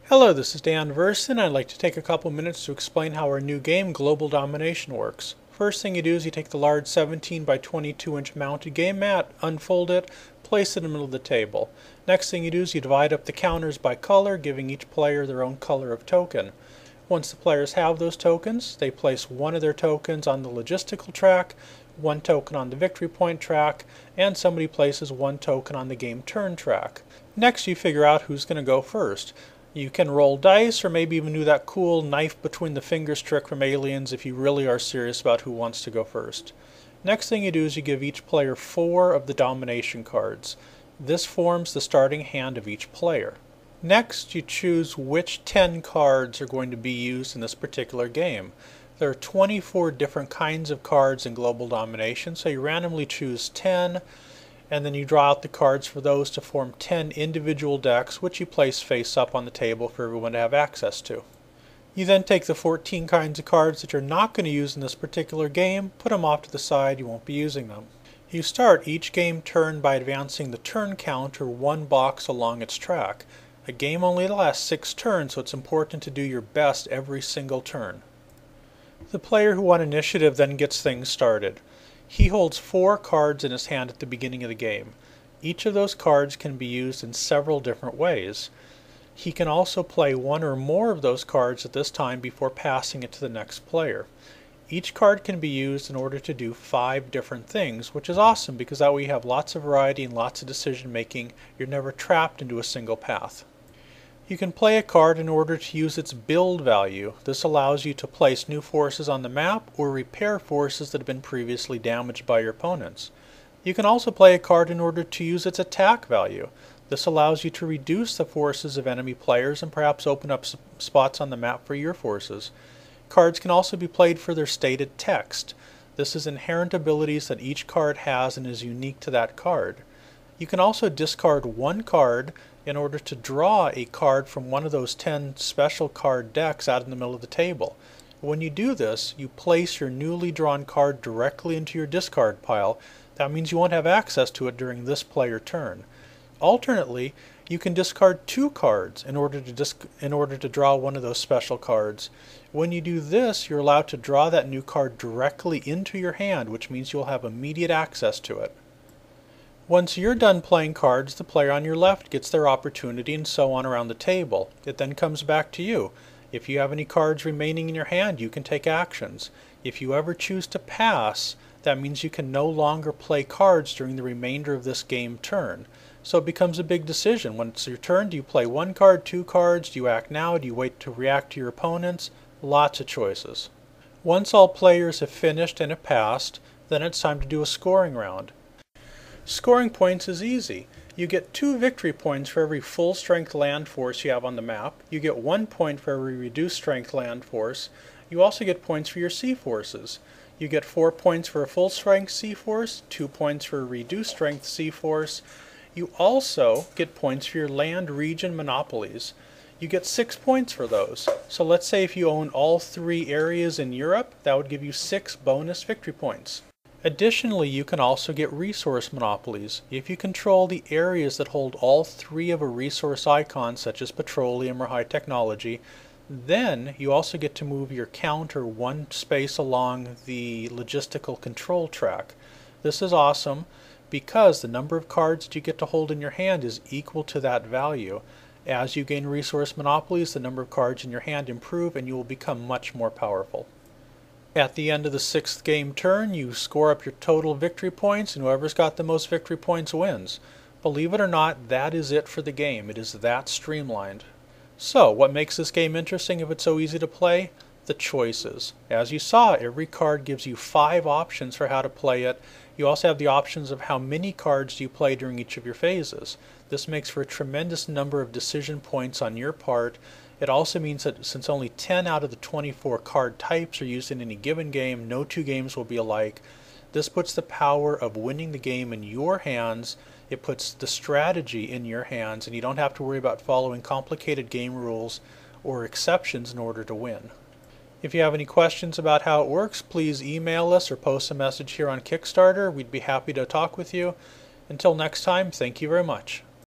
Hello, this is Dan Verson, and I'd like to take a couple minutes to explain how our new game, Global Domination, works. First thing you do is you take the large 17 by 22 inch mounted game mat, unfold it, place it in the middle of the table. Next thing you do is you divide up the counters by color, giving each player their own color of token. Once the players have those tokens, they place one of their tokens on the logistical track, one token on the victory point track, and somebody places one token on the game turn track. Next you figure out who's going to go first. You can roll dice or maybe even do that cool knife between the fingers trick from Aliens if you really are serious about who wants to go first. Next thing you do is you give each player 4 of the domination cards. This forms the starting hand of each player. Next you choose which 10 cards are going to be used in this particular game. There are 24 different kinds of cards in Global Domination, so you randomly choose 10 and then you draw out the cards for those to form 10 individual decks, which you place face up on the table for everyone to have access to. You then take the 14 kinds of cards that you're not going to use in this particular game, put them off to the side, you won't be using them. You start each game turn by advancing the turn counter one box along its track. A game only lasts 6 turns, so it's important to do your best every single turn. The player who won initiative then gets things started. He holds 4 cards in his hand at the beginning of the game. Each of those cards can be used in several different ways. He can also play one or more of those cards at this time before passing it to the next player. Each card can be used in order to do 5 different things, which is awesome because that way you have lots of variety and lots of decision making. You're never trapped into a single path. You can play a card in order to use its build value. This allows you to place new forces on the map or repair forces that have been previously damaged by your opponents. You can also play a card in order to use its attack value. This allows you to reduce the forces of enemy players and perhaps open up spots on the map for your forces. Cards can also be played for their stated text. This is inherent abilities that each card has and is unique to that card. You can also discard one card in order to draw a card from one of those 10 special card decks out in the middle of the table. When you do this, you place your newly drawn card directly into your discard pile. That means you won't have access to it during this player turn. Alternately, you can discard 2 cards in order to draw one of those special cards. When you do this, you're allowed to draw that new card directly into your hand, which means you'll have immediate access to it. Once you're done playing cards, the player on your left gets their opportunity and so on around the table. It then comes back to you. If you have any cards remaining in your hand, you can take actions. If you ever choose to pass, that means you can no longer play cards during the remainder of this game turn. So it becomes a big decision. When it's your turn, do you play 1 card, 2 cards? Do you act now? Do you wait to react to your opponents? Lots of choices. Once all players have finished and have passed, then it's time to do a scoring round. Scoring points is easy. You get 2 victory points for every full strength land force you have on the map. You get 1 point for every reduced strength land force. You also get points for your sea forces. You get 4 points for a full strength sea force, 2 points for a reduced strength sea force. You also get points for your land region monopolies. You get 6 points for those. So let's say if you own all 3 areas in Europe, that would give you 6 bonus victory points. Additionally, you can also get resource monopolies. If you control the areas that hold all 3 of a resource icon, such as petroleum or high technology, then you also get to move your counter 1 space along the logistical control track. This is awesome because the number of cards that you get to hold in your hand is equal to that value. As you gain resource monopolies, the number of cards in your hand improve and you will become much more powerful. At the end of the 6th game turn, you score up your total victory points, and whoever's got the most victory points wins. Believe it or not, that is it for the game. It is that streamlined. So, what makes this game interesting if it's so easy to play? The choices. As you saw, every card gives you 5 options for how to play it. You also have the options of how many cards you play during each of your phases. This makes for a tremendous number of decision points on your part. It also means that since only 10 out of the 24 card types are used in any given game, no 2 games will be alike. This puts the power of winning the game in your hands. It puts the strategy in your hands, and you don't have to worry about following complicated game rules or exceptions in order to win. If you have any questions about how it works, please email us or post a message here on Kickstarter. We'd be happy to talk with you. Until next time, thank you very much.